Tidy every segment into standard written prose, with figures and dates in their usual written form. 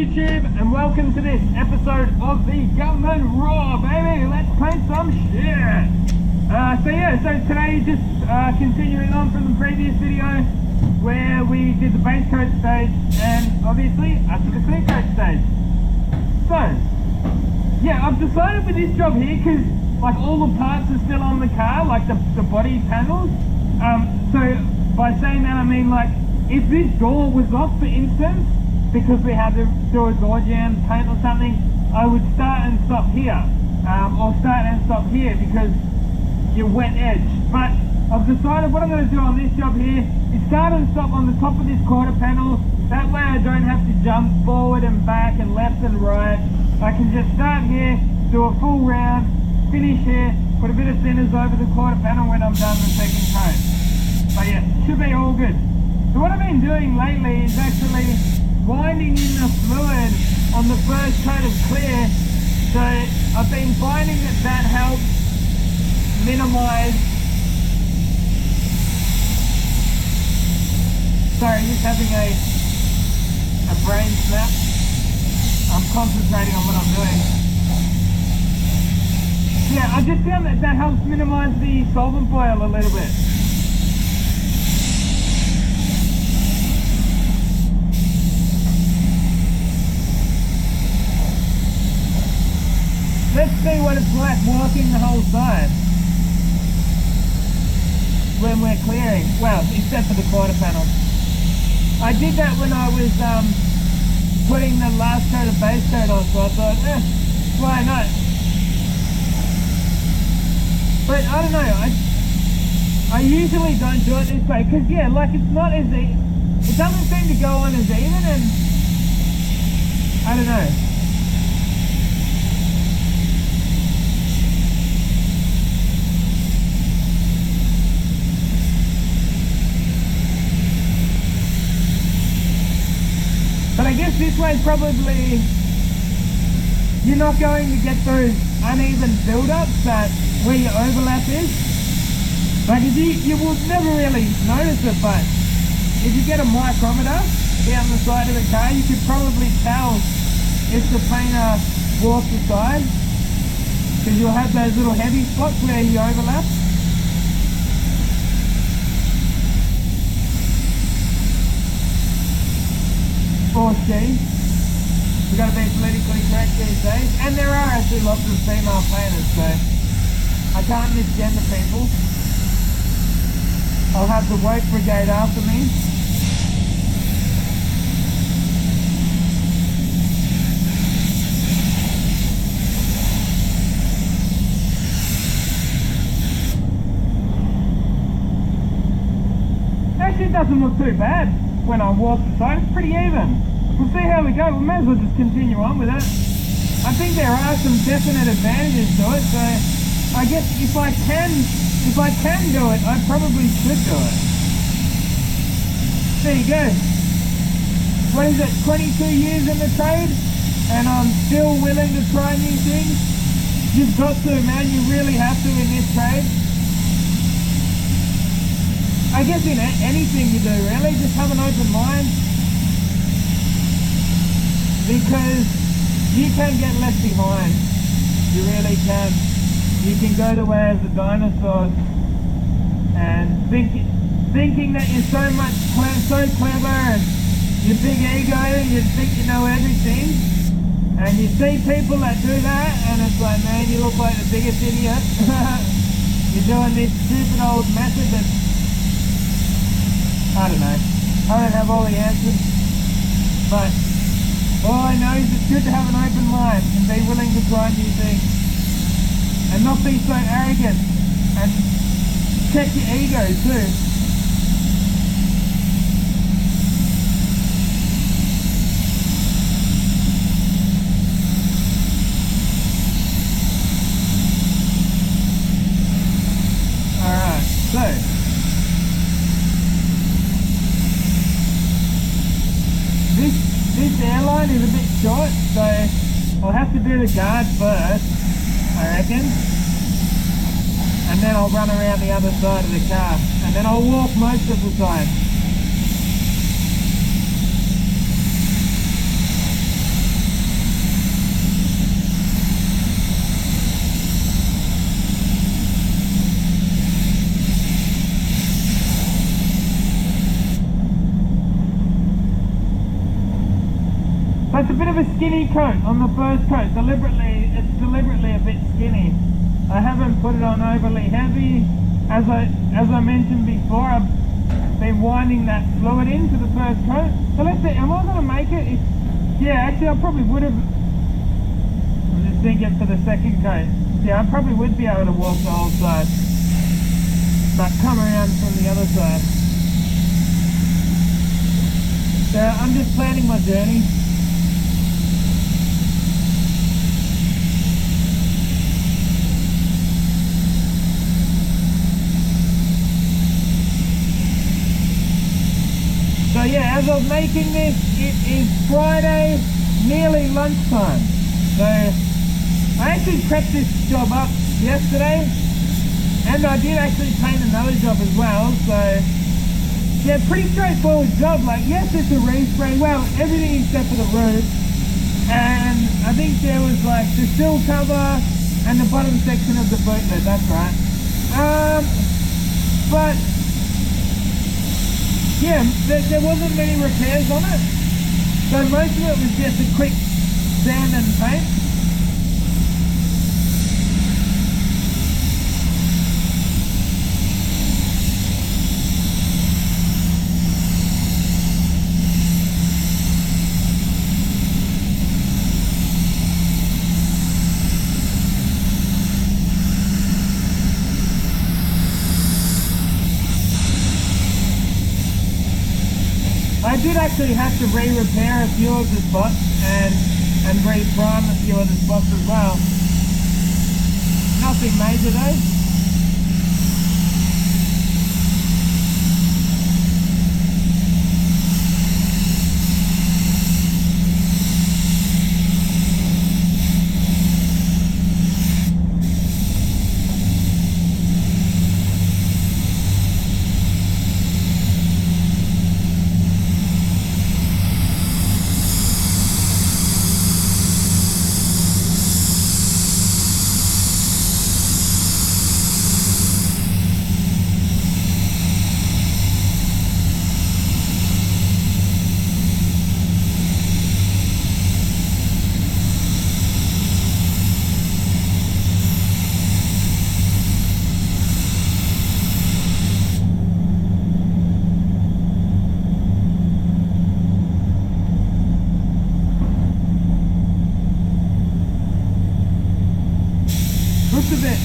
YouTube, and welcome to this episode of the Gunman Raw, baby. Let's paint some shit. So today just continuing on from the previous video where we did the base coat stage and obviously after the clear coat stage. So yeah, I've decided with this job here, because like all the parts are still on the car, like the body panels. So by saying that I mean, like, if this door was off, for instance, because we had to do a door jam paint or something, I would start and stop here, or start and stop here because you're wet edge. But I've decided what I'm going to do on this job here is start and stop on the top of this quarter panel. That way I don't have to jump forward and back and left and right. I can just start here, do a full round, finish here, put a bit of thinners over the quarter panel when I'm done the second coat. But yeah, should be all good. So what I've been doing lately is actually winding in the fluid on the first coat of clear. So I've been finding that helps minimize. Sorry, just having a brain snap. I'm concentrating on what I'm doing. Yeah, I just found that helps minimize the solvent boil a little bit. Let's see what it's like walking the whole side when we're clearing. Well, except for the quarter panel. I did that when I was putting the last coat of base coat on, so I thought, why not? But I don't know, I usually don't do it this way, because yeah, like it's not as easy. It doesn't seem to go on as even, and I don't know. But I guess this way probably you're not going to get those uneven build-ups that where your overlap is. Like you will never really notice it, but if you get a micrometer down the side of the car, you could probably tell if the painter walks the side, because you'll have those little heavy spots where you overlap. Or she. We've got to be politically correct these days. And there are actually lots of female painters, so I can't misgender people. I'll have the woke brigade after me. Actually, it doesn't look too bad when I walk the side. It's pretty even. We'll see how we go. We may as well just continue on with it. I think there are some definite advantages to it, so I guess if I can do it, I probably should do it. There you go. What is it, 22 years in the trade, and I'm still willing to try new things? You've got to, man, you really have to in this trade. I guess in anything you do, really, just have an open mind. Because you can get left behind. You really can. You can go the way of the dinosaurs and thinking that you're so clever and your big ego, you think you know everything. And you see people that do that and it's like, man, you look like the biggest idiot. You're doing this stupid old method that, I don't know. I don't have all the answers. But all I know is it's good to have an open mind and be willing to try new things. And not be so arrogant. And check your ego too. Alright, so this airline is a bit short, so I'll have to do the guard first, I reckon, and then I'll run around the other side of the car, and then I'll walk most of the time. bit of a skinny coat on the first coat. Deliberately, it's deliberately a bit skinny. I haven't put it on overly heavy. As I mentioned before, I've been winding that fluid into the first coat. So let's see, am I going to make it? Yeah, actually I probably would have. I'm just thinking for the second coat. Yeah, I probably would be able to walk the whole side. But come around from the other side. So I'm just planning my journey. So yeah, as of making this, it is Friday, nearly lunchtime. So I actually prepped this job up yesterday, and I did actually paint another job as well. So yeah, pretty straightforward job. Like, yes, it's a respray, well, everything except for the roof, and I think there was like the sill cover and the bottom section of the boot lid. That's right. But yeah, there wasn't many repairs on it, so most of it was just a quick sand and paint. I did actually have to re-repair a few of the spots and re-prime a few of the spots as well. Nothing major though. Looks a bit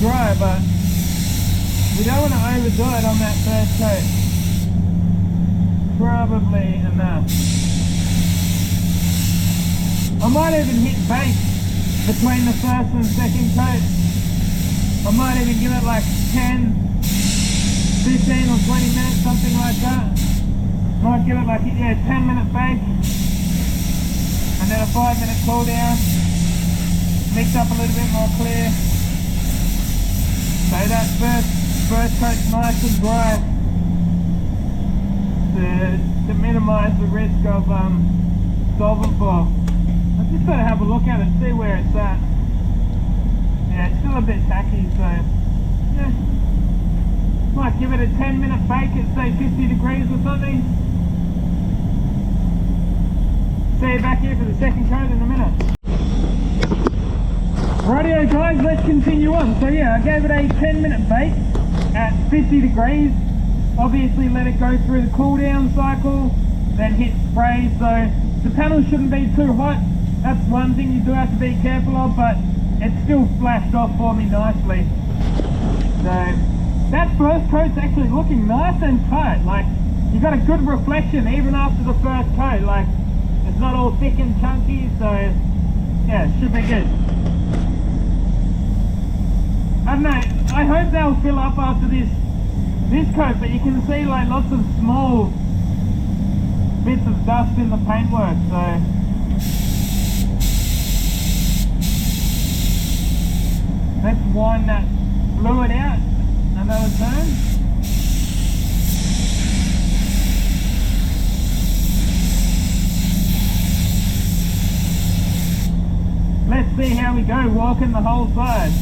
dry, but we don't want to overdo it on that first coat. Probably enough. I might even hit base between the first and second coat. I might even give it like 10, 15 or 20 minutes, something like that. Might give it like, yeah, 10-minute bake, and then a 5-minute cool down. Mix up a little bit more clear. So that first coat's nice and dry to minimise the risk of solvent fall. I've just got to have a look at it, see where it's at. Yeah, it's still a bit tacky, so yeah. Might give it a 10-minute bake at say 50 degrees or something. See you back here for the second coat in a minute. Rightio guys, let's continue on. So yeah, I gave it a 10-minute bake at 50 degrees. Obviously let it go through the cool down cycle, then hit spray. So the panel shouldn't be too hot. That's one thing you do have to be careful of, but it still flashed off for me nicely. So that first coat's actually looking nice and tight. Like, you got a good reflection even after the first coat. Like, it's not all thick and chunky, so yeah, it should be good. I don't know, I hope they'll fill up after this coat, but you can see like lots of small bits of dust in the paintwork, so let's wind that fluid out another turn. Let's see how we go walking the whole side.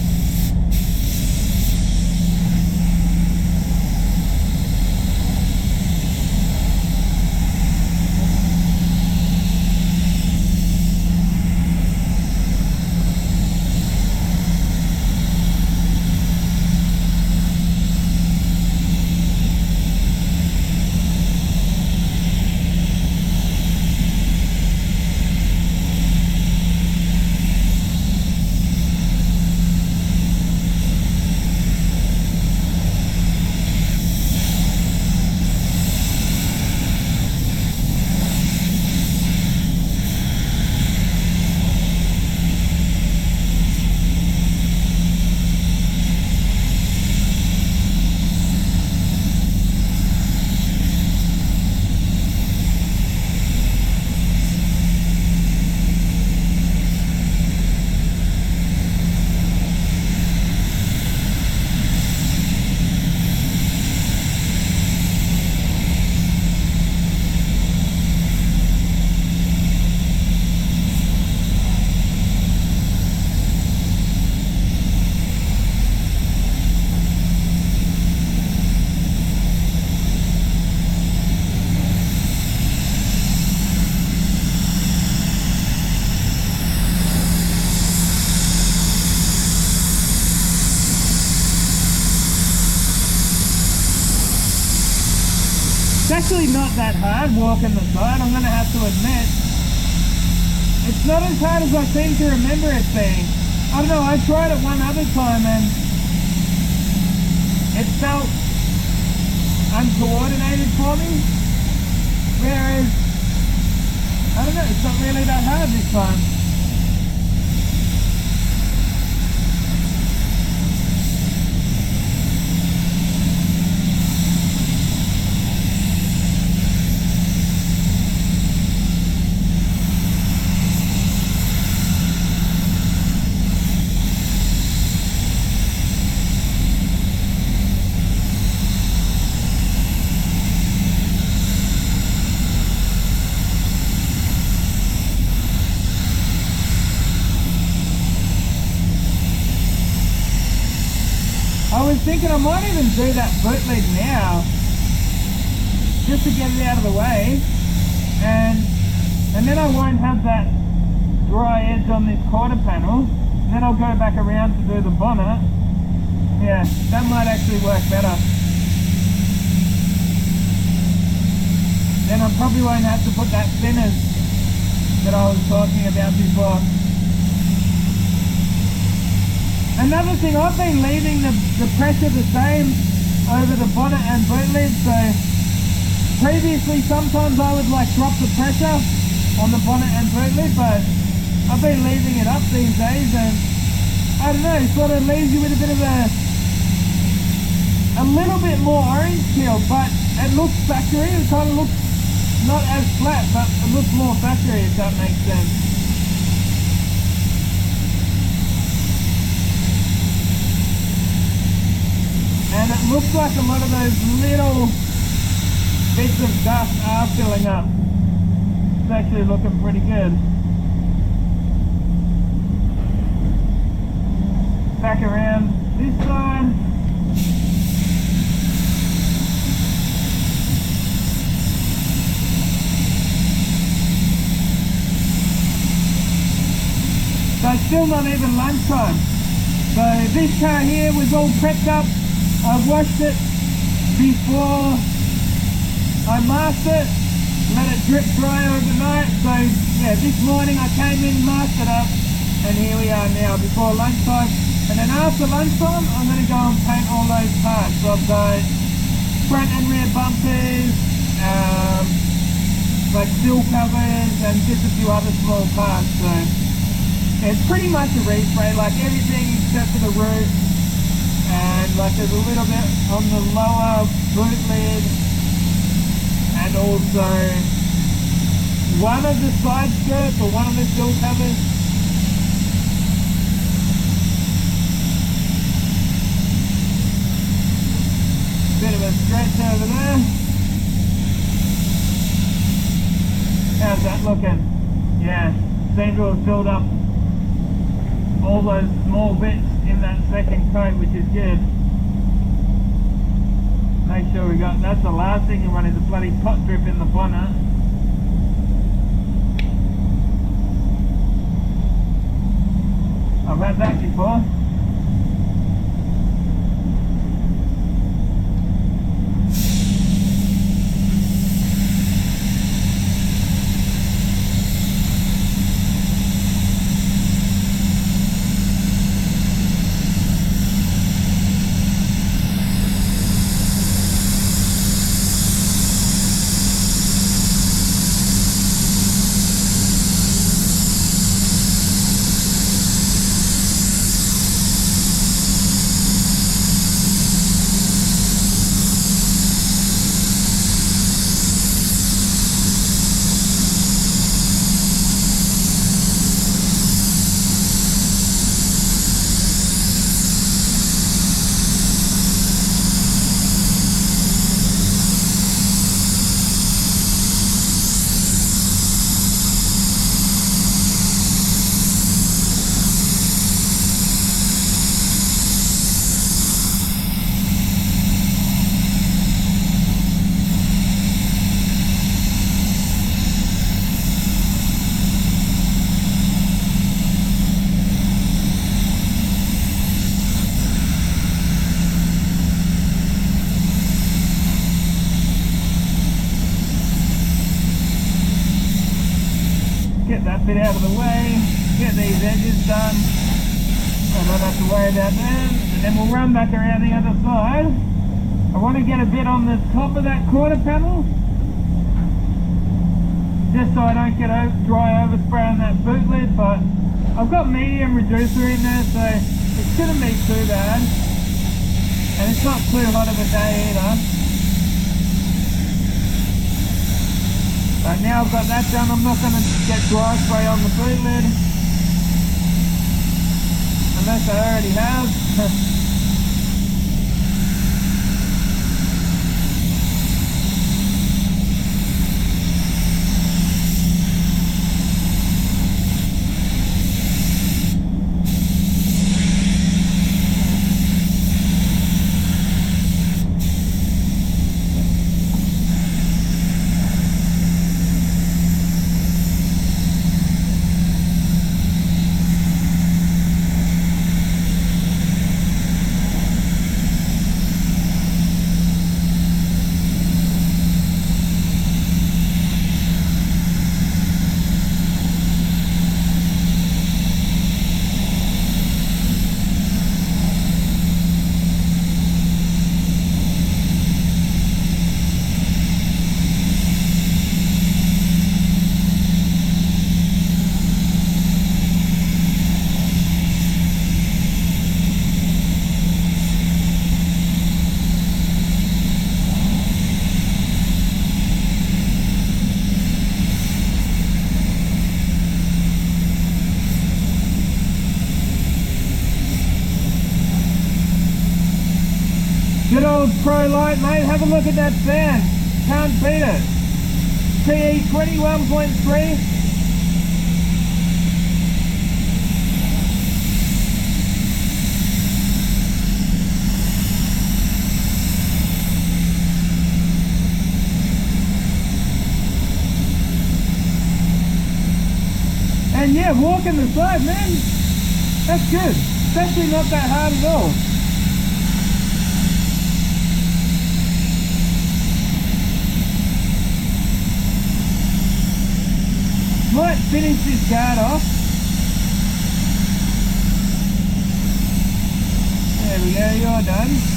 It's actually not that hard walking the side, I'm going to have to admit. It's not as hard as I seem to remember it being. I don't know, I tried it one other time and it felt uncoordinated for me. Whereas, I don't know, it's not really that hard this time. I was thinking I might even do that boot lid now, just to get it out of the way, and then I won't have that dry edge on this quarter panel, and then I'll go back around to do the bonnet. Yeah, that might actually work better. Then I probably won't have to put that thinners that I was talking about before. Another thing, I've been leaving the pressure the same over the bonnet and boot lid, so previously sometimes I would like drop the pressure on the bonnet and boot lid, but I've been leaving it up these days, and I don't know, it sort of leaves you with a bit of a little bit more orange peel, but it looks factory. It kind of looks not as flat, but it looks more factory, if that makes sense. And it looks like a lot of those little bits of dust are filling up. It's actually looking pretty good. Back around this side. So it's still not even lunchtime. So this car here was all prepped up. I washed it before I masked it, let it drip dry overnight. So yeah, this morning I came in, masked it up, and here we are now before lunchtime. And then after lunchtime I'm going to go and paint all those parts. So I've got front and rear bumpers, like sill covers and just a few other small parts. So yeah, it's pretty much a respray, like everything except for the roof. And like there's a little bit on the lower boot lid, and also one of the side skirts or one of the sill covers. Bit of a stretch over there. How's that looking? Yeah, seems to have filled up all those small bits in that second coat, which is good. Make sure we got, that's the last thing you want is a bloody pot drip in the bonnet. I've had that before. get that bit out of the way, get these edges done. I don't have to worry about them. And then we'll run back around the other side. I want to get a bit on the top of that quarter panel, just so I don't get dry overspray on that boot lid, but I've got medium reducer in there, so it shouldn't be too bad. And it's not too hot of a day either. But now I've got that done, I'm not going to get dry spray on the boot lid, unless I already have. Good old Pro Light, mate. Have a look at that fan. Can't beat it. TE 21.3. And yeah, walking the side, man. That's good. It's actually not that hard at all. Might finish this guard off. There we go, you're done.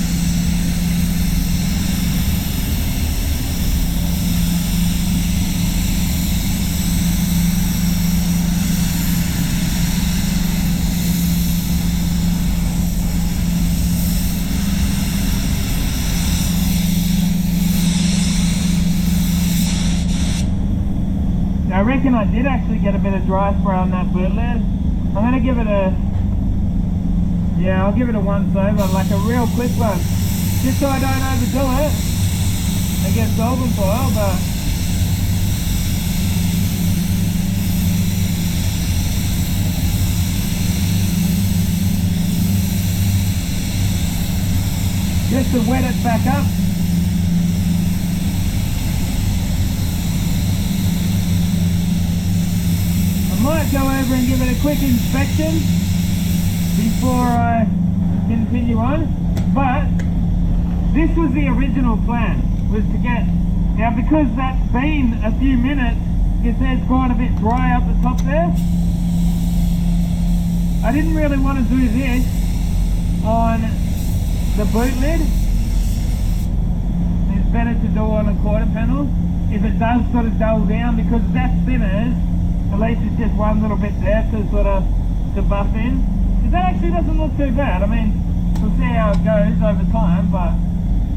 I reckon I did actually get a bit of dry spray on that boot lid. I'm going to give it a, yeah, I'll give it a once over, like a real quick one, just so I don't overdo it. I get solvent foil, but just to wet it back up. I might go over and give it a quick inspection before I continue on, but this was the original plan, was to get, now because that's been a few minutes, you can see it's gone a bit dry up the top there. I didn't really want to do this on the boot lid. It's better to do on a quarter panel if it does sort of dull down, because that's thinner. At least it's just one little bit there to sort of to buff in. That actually doesn't look too bad. I mean, we'll see how it goes over time, but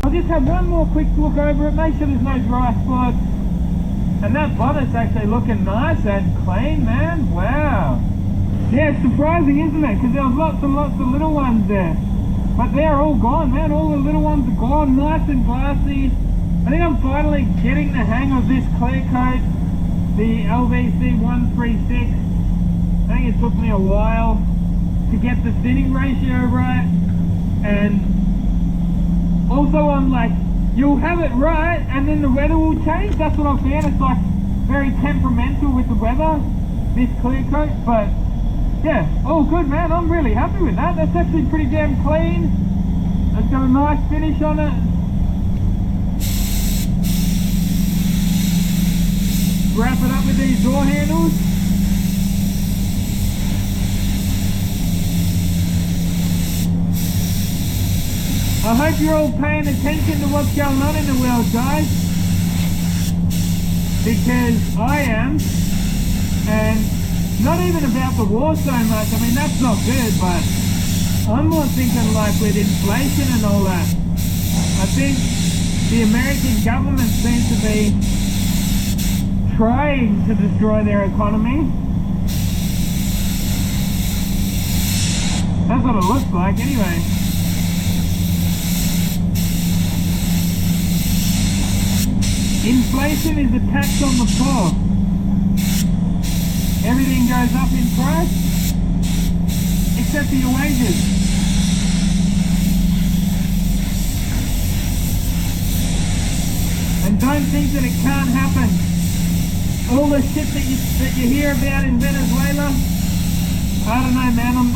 I'll just have one more quick look over it, make sure there's no dry spots. And that bonnet's actually looking nice and clean, man. Wow. Yeah, it's surprising, isn't it? Because there was lots and lots of little ones there. But they're all gone, man. All the little ones are gone, nice and glassy. I think I'm finally getting the hang of this clear coat. The LVC 136, I think it took me a while to get the thinning ratio right, and also I'm like, you'll have it right and then the weather will change. That's what I've found. It's like very temperamental with the weather, this clear coat, but yeah, all good, man. I'm really happy with that. That's actually pretty damn clean. It's got a nice finish on it. Wrap it up with these door handles. I hope you're all paying attention to what's going on in the world, guys, because I am, and not even about the war so much. I mean, that's not good, but I'm more thinking like with inflation and all that. I think the American government seems to be trying to destroy their economy. That's what it looks like anyway. Inflation is a tax on the poor. Everything goes up in price, except for your wages. And don't think that it can't happen. All the shit that you hear about in Venezuela, I don't know, man. I'm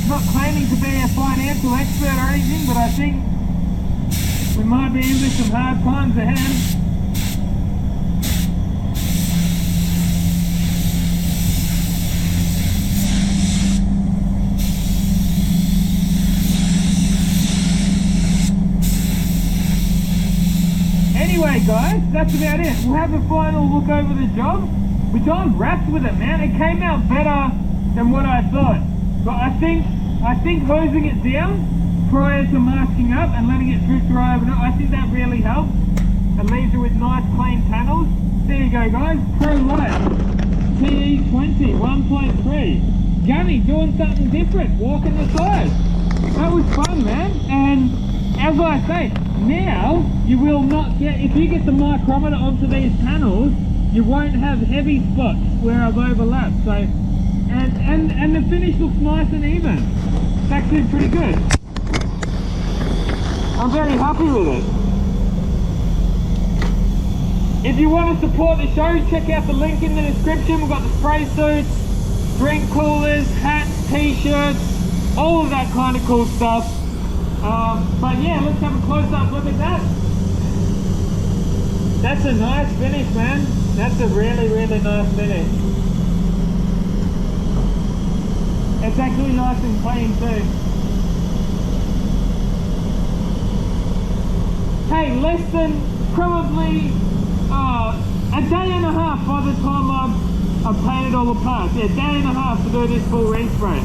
not claiming to be a financial expert or anything, but I think we might be in for some hard times ahead. Anyway guys, that's about it. We'll have a final look over the job, which I'm wrapped with it, man. It came out better than what I thought. But I think hosing it down prior to masking up and letting it drift dry overnight, I think that really helps. It leaves you with nice clean panels. There you go guys, Pro Light PE20 1.3. Gunny doing something different, walking the side. That was fun, man. And as I say, now you will not get, if you get the micrometer onto these panels, you won't have heavy spots where I've overlapped. So, and the finish looks nice and even. It's actually pretty good. I'm very happy with it. If you want to support the show, check out the link in the description. We've got the spray suits, drink coolers, hats, t-shirts, all of that kind of cool stuff. But yeah, let's have a close-up look at that. That's a nice finish, man. That's a really, really nice finish. It's actually nice and clean too. Hey, less than probably a day and a half by the time I've painted all the parts. Yeah, a day and a half to do this full respray.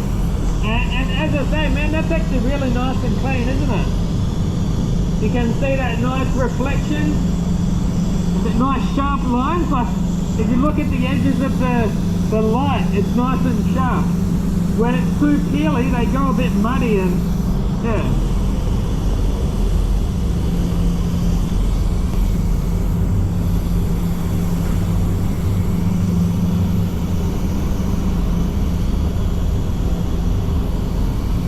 And as I say, man, that's actually really nice and clean, isn't it? You can see that nice reflection, that nice sharp lines. Like if you look at the edges of the light, it's nice and sharp. When it's too peely, they go a bit muddy and yeah.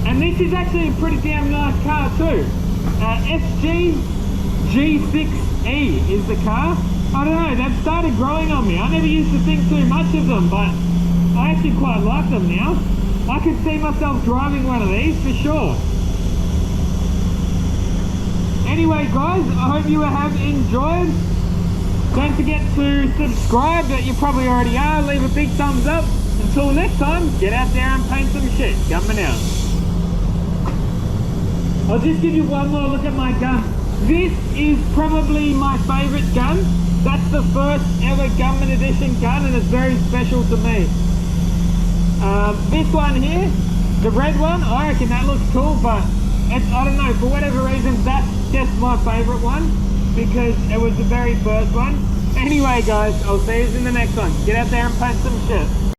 And this is actually a pretty damn nice car too. SG G6E is the car. I don't know, they've started growing on me. I never used to think too much of them, but I actually quite like them now. I could see myself driving one of these for sure. Anyway guys, I hope you have enjoyed. Don't forget to subscribe, that you probably already are. Leave a big thumbs up. Until next time, get out there and paint some shit. Gunman out. I'll just give you one more look at my gun. This is probably my favourite gun. That's the first ever Gunman Edition gun and it's very special to me. This one here, the red one, I reckon that looks cool, but it's, I don't know, for whatever reason, that's just my favourite one because it was the very first one. Anyway guys, I'll see you in the next one. Get out there and paint some shit.